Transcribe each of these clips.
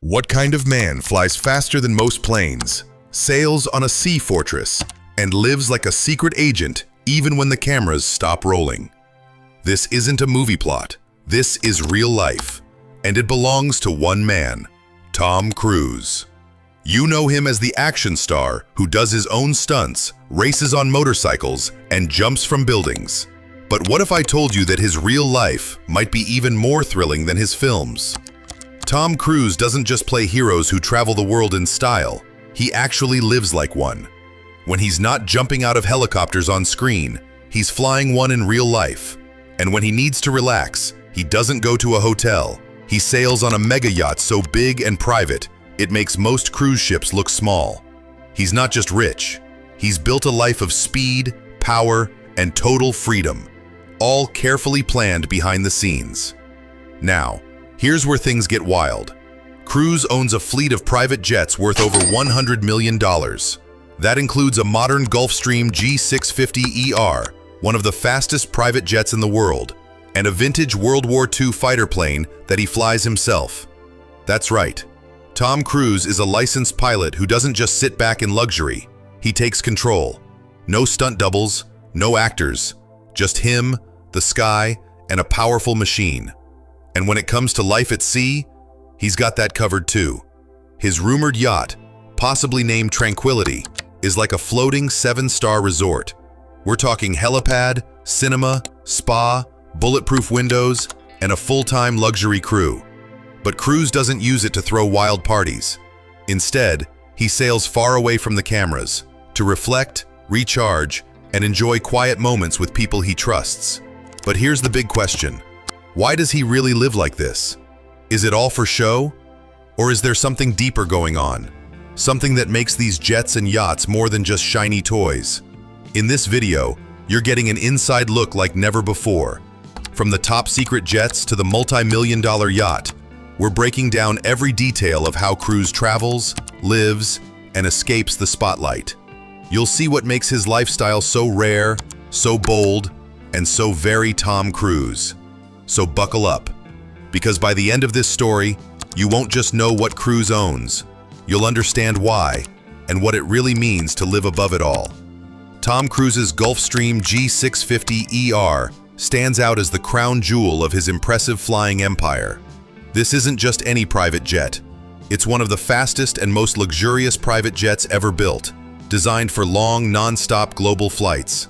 What kind of man flies faster than most planes, sails on a sea fortress, and lives like a secret agent even when the cameras stop rolling? This isn't a movie plot. This is real life, and it belongs to one man, Tom Cruise. You know him as the action star who does his own stunts, races on motorcycles, and jumps from buildings. But what if I told you that his real life might be even more thrilling than his films? Tom Cruise doesn't just play heroes who travel the world in style. He actually lives like one. When he's not jumping out of helicopters on screen, he's flying one in real life. And when he needs to relax, he doesn't go to a hotel. He sails on a mega yacht so big and private, it makes most cruise ships look small. He's not just rich. He's built a life of speed, power, and total freedom, all carefully planned behind the scenes. Now, here's where things get wild. Cruise owns a fleet of private jets worth over $100 million. That includes a modern Gulfstream G650ER, one of the fastest private jets in the world, and a vintage World War II fighter plane that he flies himself. That's right. Tom Cruise is a licensed pilot who doesn't just sit back in luxury. He takes control. No stunt doubles, no actors, just him, the sky, and a powerful machine. And when it comes to life at sea, he's got that covered too. His rumored yacht, possibly named Tranquility, is like a floating 7-star resort. We're talking helipad, cinema, spa, bulletproof windows, and a full-time luxury crew. But Cruise doesn't use it to throw wild parties. Instead, he sails far away from the cameras to reflect, recharge, and enjoy quiet moments with people he trusts. But here's the big question. Why does he really live like this? Is it all for show? Or is there something deeper going on? Something that makes these jets and yachts more than just shiny toys? In this video, you're getting an inside look like never before. From the top secret jets to the multi-million-dollar yacht, we're breaking down every detail of how Cruise travels, lives, and escapes the spotlight. You'll see what makes his lifestyle so rare, so bold, and so very Tom Cruise. So buckle up, because by the end of this story, you won't just know what Cruise owns. You'll understand why, and what it really means to live above it all. Tom Cruise's Gulfstream G650ER stands out as the crown jewel of his impressive flying empire. This isn't just any private jet. It's one of the fastest and most luxurious private jets ever built, designed for long, non-stop global flights.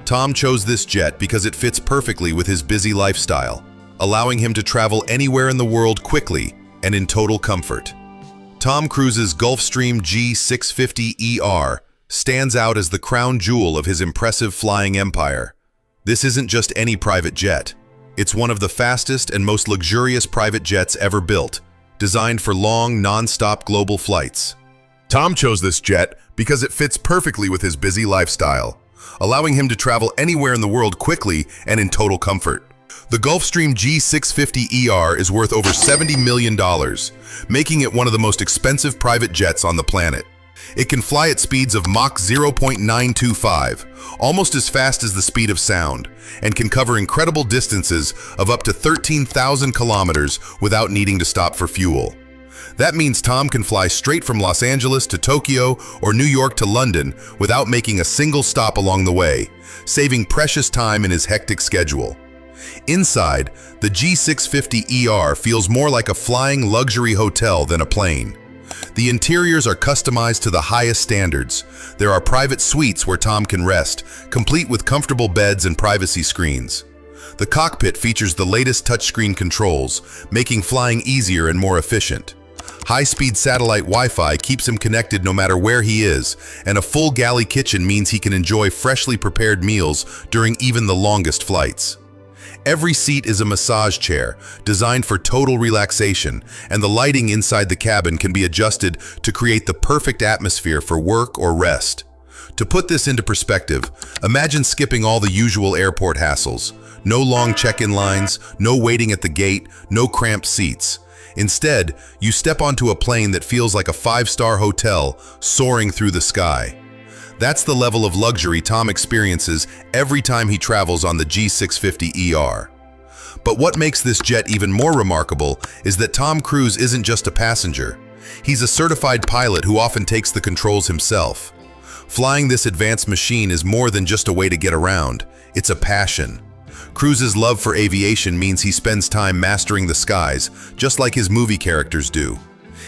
Tom chose this jet because it fits perfectly with his busy lifestyle, allowing him to travel anywhere in the world quickly and in total comfort. Tom Cruise's Gulfstream G650ER stands out as the crown jewel of his impressive flying empire. This isn't just any private jet. It's one of the fastest and most luxurious private jets ever built, designed for long, non-stop global flights. Tom chose this jet because it fits perfectly with his busy lifestyle, allowing him to travel anywhere in the world quickly and in total comfort. The Gulfstream G650ER is worth over $70 million, making it one of the most expensive private jets on the planet. It can fly at speeds of Mach 0.925, almost as fast as the speed of sound, and can cover incredible distances of up to 13,000 kilometers without needing to stop for fuel. That means Tom can fly straight from Los Angeles to Tokyo or New York to London without making a single stop along the way, saving precious time in his hectic schedule. Inside, the G650ER feels more like a flying luxury hotel than a plane. The interiors are customized to the highest standards. There are private suites where Tom can rest, complete with comfortable beds and privacy screens. The cockpit features the latest touchscreen controls, making flying easier and more efficient. High-speed satellite Wi-Fi keeps him connected no matter where he is, and a full galley kitchen means he can enjoy freshly prepared meals during even the longest flights. Every seat is a massage chair, designed for total relaxation, and the lighting inside the cabin can be adjusted to create the perfect atmosphere for work or rest. To put this into perspective, imagine skipping all the usual airport hassles. No long check-in lines, no waiting at the gate, no cramped seats. Instead, you step onto a plane that feels like a 5-star hotel soaring through the sky. That's the level of luxury Tom experiences every time he travels on the G650ER. But what makes this jet even more remarkable is that Tom Cruise isn't just a passenger. He's a certified pilot who often takes the controls himself. Flying this advanced machine is more than just a way to get around. It's a passion. Cruise's love for aviation means he spends time mastering the skies, just like his movie characters do.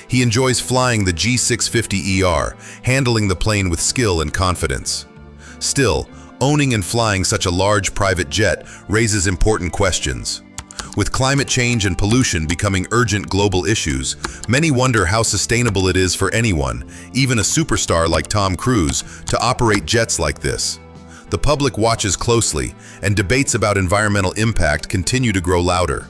He enjoys flying the G650ER, handling the plane with skill and confidence. Still, owning and flying such a large private jet raises important questions. With climate change and pollution becoming urgent global issues, many wonder how sustainable it is for anyone, even a superstar like Tom Cruise, to operate jets like this. The public watches closely, and debates about environmental impact continue to grow louder.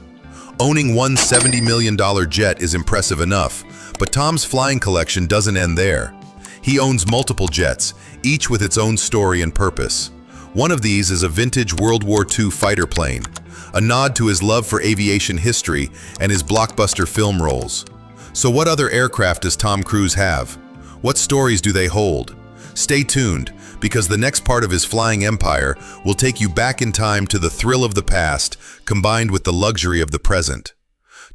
Owning one $70 million jet is impressive enough, but Tom's flying collection doesn't end there. He owns multiple jets, each with its own story and purpose. One of these is a vintage World War II fighter plane, a nod to his love for aviation history and his blockbuster film roles. So what other aircraft does Tom Cruise have? What stories do they hold? Stay tuned, because the next part of his flying empire will take you back in time to the thrill of the past, combined with the luxury of the present.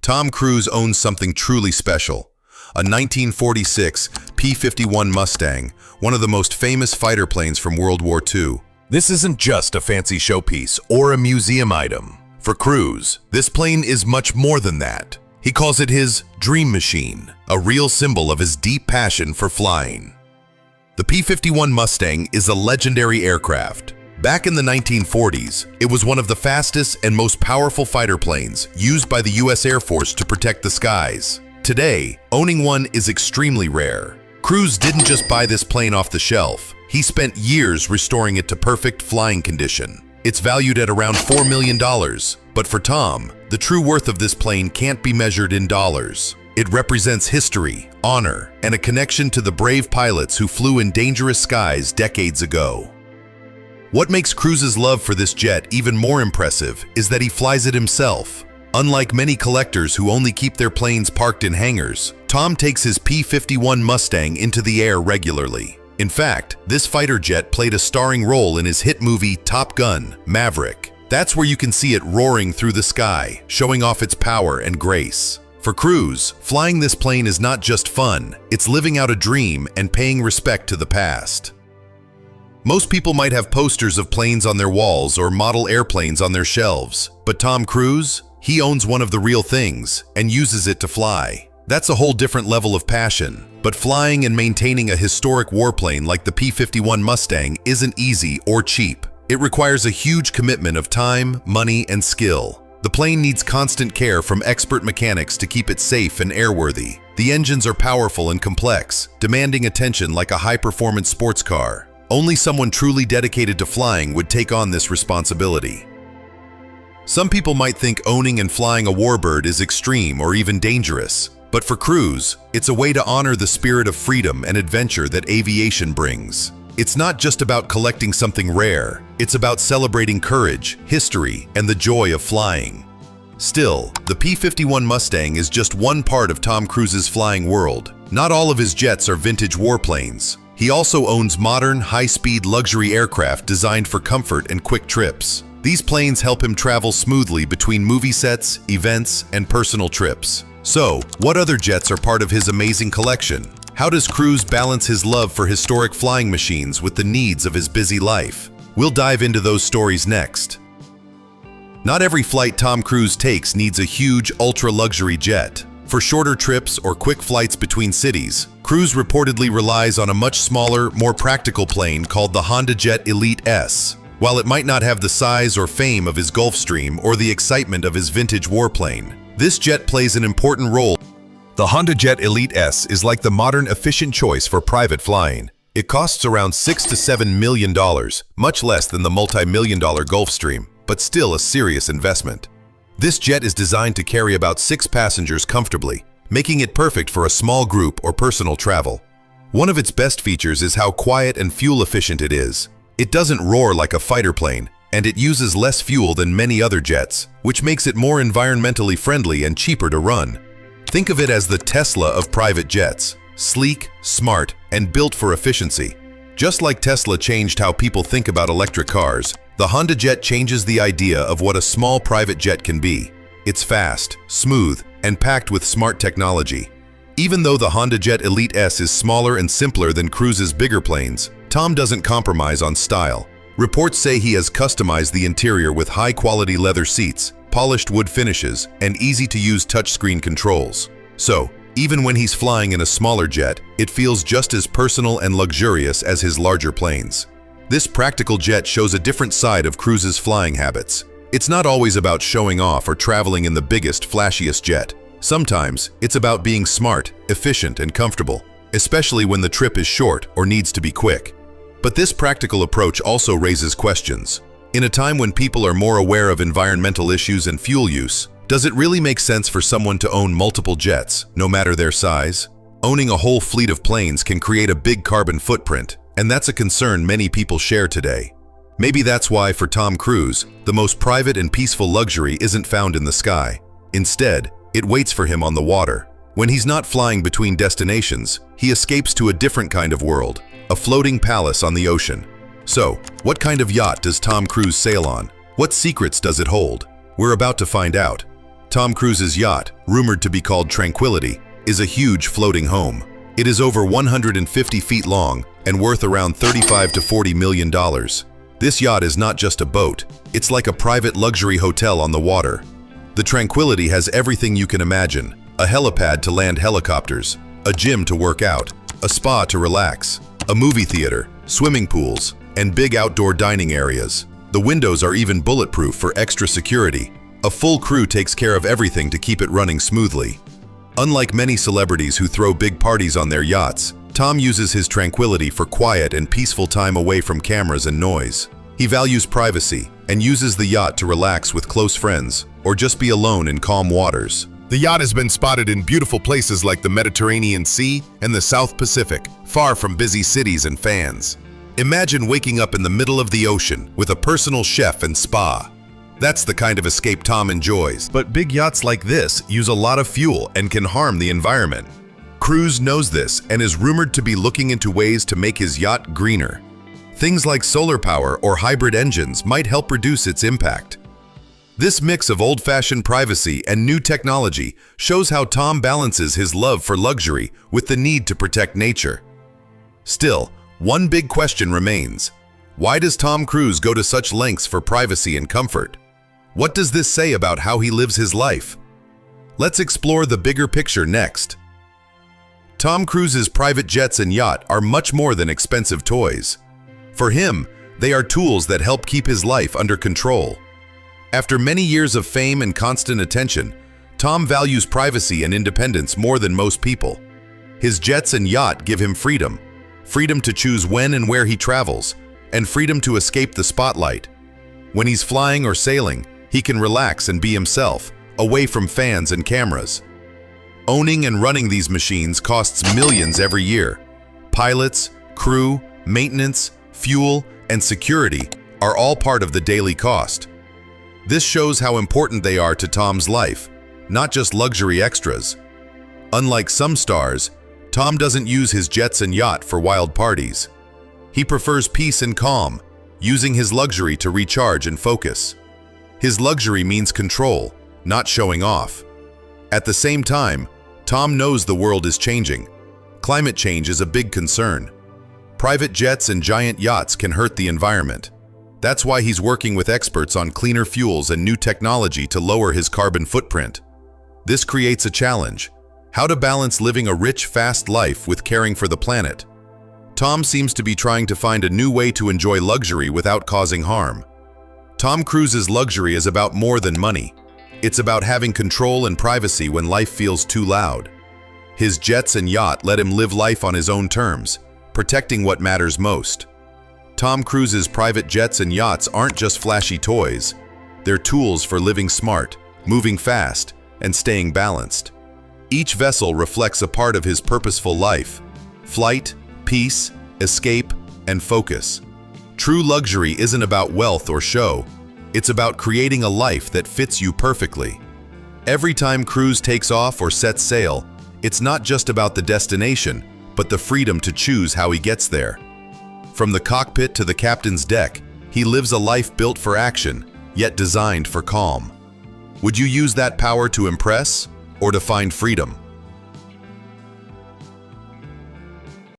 Tom Cruise owns something truly special, a 1946 P-51 Mustang, one of the most famous fighter planes from World War II. This isn't just a fancy showpiece or a museum item. For Cruise, this plane is much more than that. He calls it his dream machine, a real symbol of his deep passion for flying. The P-51 Mustang is a legendary aircraft. Back in the 1940s, it was one of the fastest and most powerful fighter planes used by the US Air Force to protect the skies. Today, owning one is extremely rare. Cruise didn't just buy this plane off the shelf. He spent years restoring it to perfect flying condition. It's valued at around $4 million, but for Tom, the true worth of this plane can't be measured in dollars. It represents history, honor, and a connection to the brave pilots who flew in dangerous skies decades ago. What makes Cruise's love for this jet even more impressive is that he flies it himself. Unlike many collectors who only keep their planes parked in hangars, Tom takes his P-51 Mustang into the air regularly. In fact, this fighter jet played a starring role in his hit movie Top Gun: Maverick. That's where you can see it roaring through the sky, showing off its power and grace. For Cruise, flying this plane is not just fun, it's living out a dream and paying respect to the past. Most people might have posters of planes on their walls or model airplanes on their shelves, but Tom Cruise, he owns one of the real things and uses it to fly. That's a whole different level of passion. But flying and maintaining a historic warplane like the P-51 Mustang isn't easy or cheap. It requires a huge commitment of time, money, and skill. The plane needs constant care from expert mechanics to keep it safe and airworthy. The engines are powerful and complex, demanding attention like a high-performance sports car. Only someone truly dedicated to flying would take on this responsibility. Some people might think owning and flying a warbird is extreme or even dangerous. But for Cruise, it's a way to honor the spirit of freedom and adventure that aviation brings. It's not just about collecting something rare, it's about celebrating courage, history, and the joy of flying. Still, the P-51 Mustang is just one part of Tom Cruise's flying world. Not all of his jets are vintage warplanes. He also owns modern, high-speed luxury aircraft designed for comfort and quick trips. These planes help him travel smoothly between movie sets, events, and personal trips. So, what other jets are part of his amazing collection? How does Cruise balance his love for historic flying machines with the needs of his busy life? We'll dive into those stories next. Not every flight Tom Cruise takes needs a huge, ultra-luxury jet. For shorter trips or quick flights between cities, Cruise reportedly relies on a much smaller, more practical plane called the HondaJet Elite S. While it might not have the size or fame of his Gulfstream or the excitement of his vintage warplane, this jet plays an important role. The HondaJet Elite S is like the modern efficient choice for private flying. It costs around $6 to $7 million, much less than the multi-million-dollar Gulfstream, but still a serious investment. This jet is designed to carry about 6 passengers comfortably, making it perfect for a small group or personal travel. One of its best features is how quiet and fuel-efficient it is. It doesn't roar like a fighter plane, and it uses less fuel than many other jets, which makes it more environmentally friendly and cheaper to run. Think of it as the Tesla of private jets, sleek, smart, and built for efficiency. Just like Tesla changed how people think about electric cars, The Honda Jet changes the idea of what a small private jet can be. It's fast, smooth, and packed with smart technology. Even though the Honda Jet Elite S is smaller and simpler than Cruise's bigger planes, Tom doesn't compromise on style. Reports say he has customized the interior with high-quality leather seats, polished wood finishes, and easy-to-use touchscreen controls. So, even when he's flying in a smaller jet, it feels just as personal and luxurious as his larger planes. This practical jet shows a different side of Cruise's flying habits. It's not always about showing off or traveling in the biggest, flashiest jet. Sometimes, it's about being smart, efficient, and comfortable, especially when the trip is short or needs to be quick. But this practical approach also raises questions. In a time when people are more aware of environmental issues and fuel use, does it really make sense for someone to own multiple jets, no matter their size? Owning a whole fleet of planes can create a big carbon footprint, and that's a concern many people share today. Maybe that's why, for Tom Cruise, the most private and peaceful luxury isn't found in the sky. Instead, it waits for him on the water. When he's not flying between destinations, he escapes to a different kind of world, a floating palace on the ocean. So, what kind of yacht does Tom Cruise sail on? What secrets does it hold? We're about to find out. Tom Cruise's yacht, rumored to be called Tranquility, is a huge floating home. It is over 150 feet long and worth around $35 to $40 million. This yacht is not just a boat, it's like a private luxury hotel on the water. The Tranquility has everything you can imagine: a helipad to land helicopters, a gym to work out, a spa to relax, a movie theater, swimming pools, and big outdoor dining areas. The windows are even bulletproof for extra security. A full crew takes care of everything to keep it running smoothly. Unlike many celebrities who throw big parties on their yachts, Tom uses his Tranquility for quiet and peaceful time away from cameras and noise. He values privacy and uses the yacht to relax with close friends or just be alone in calm waters. The yacht has been spotted in beautiful places like the Mediterranean Sea and the South Pacific, far from busy cities and fans. Imagine waking up in the middle of the ocean with a personal chef and spa. That's the kind of escape Tom enjoys. But big yachts like this use a lot of fuel and can harm the environment. Cruise knows this and is rumored to be looking into ways to make his yacht greener. Things like solar power or hybrid engines might help reduce its impact. This mix of old-fashioned privacy and new technology shows how Tom balances his love for luxury with the need to protect nature. Still, one big question remains. Why does Tom Cruise go to such lengths for privacy and comfort? What does this say about how he lives his life? Let's explore the bigger picture next. Tom Cruise's private jets and yacht are much more than expensive toys. For him, they are tools that help keep his life under control. After many years of fame and constant attention, Tom values privacy and independence more than most people. His jets and yacht give him freedom to choose when and where he travels, and freedom to escape the spotlight. When he's flying or sailing, he can relax and be himself, away from fans and cameras. Owning and running these machines costs millions every year. Pilots, crew, maintenance, fuel, and security are all part of the daily cost. This shows how important they are to Tom's life, not just luxury extras. Unlike some stars, Tom doesn't use his jets and yacht for wild parties. He prefers peace and calm, using his luxury to recharge and focus. His luxury means control, not showing off. At the same time, Tom knows the world is changing. Climate change is a big concern. Private jets and giant yachts can hurt the environment. That's why he's working with experts on cleaner fuels and new technology to lower his carbon footprint. This creates a challenge: how to balance living a rich, fast life with caring for the planet. Tom seems to be trying to find a new way to enjoy luxury without causing harm. Tom Cruise's luxury is about more than money. It's about having control and privacy when life feels too loud. His jets and yacht let him live life on his own terms, protecting what matters most. Tom Cruise's private jets and yachts aren't just flashy toys. They're tools for living smart, moving fast, and staying balanced. Each vessel reflects a part of his purposeful life: flight, peace, escape, and focus. True luxury isn't about wealth or show. It's about creating a life that fits you perfectly. Every time Cruise takes off or sets sail, it's not just about the destination, but the freedom to choose how he gets there. From the cockpit to the captain's deck, He lives a life built for action, yet designed for calm. Would you use that power to impress or to find freedom?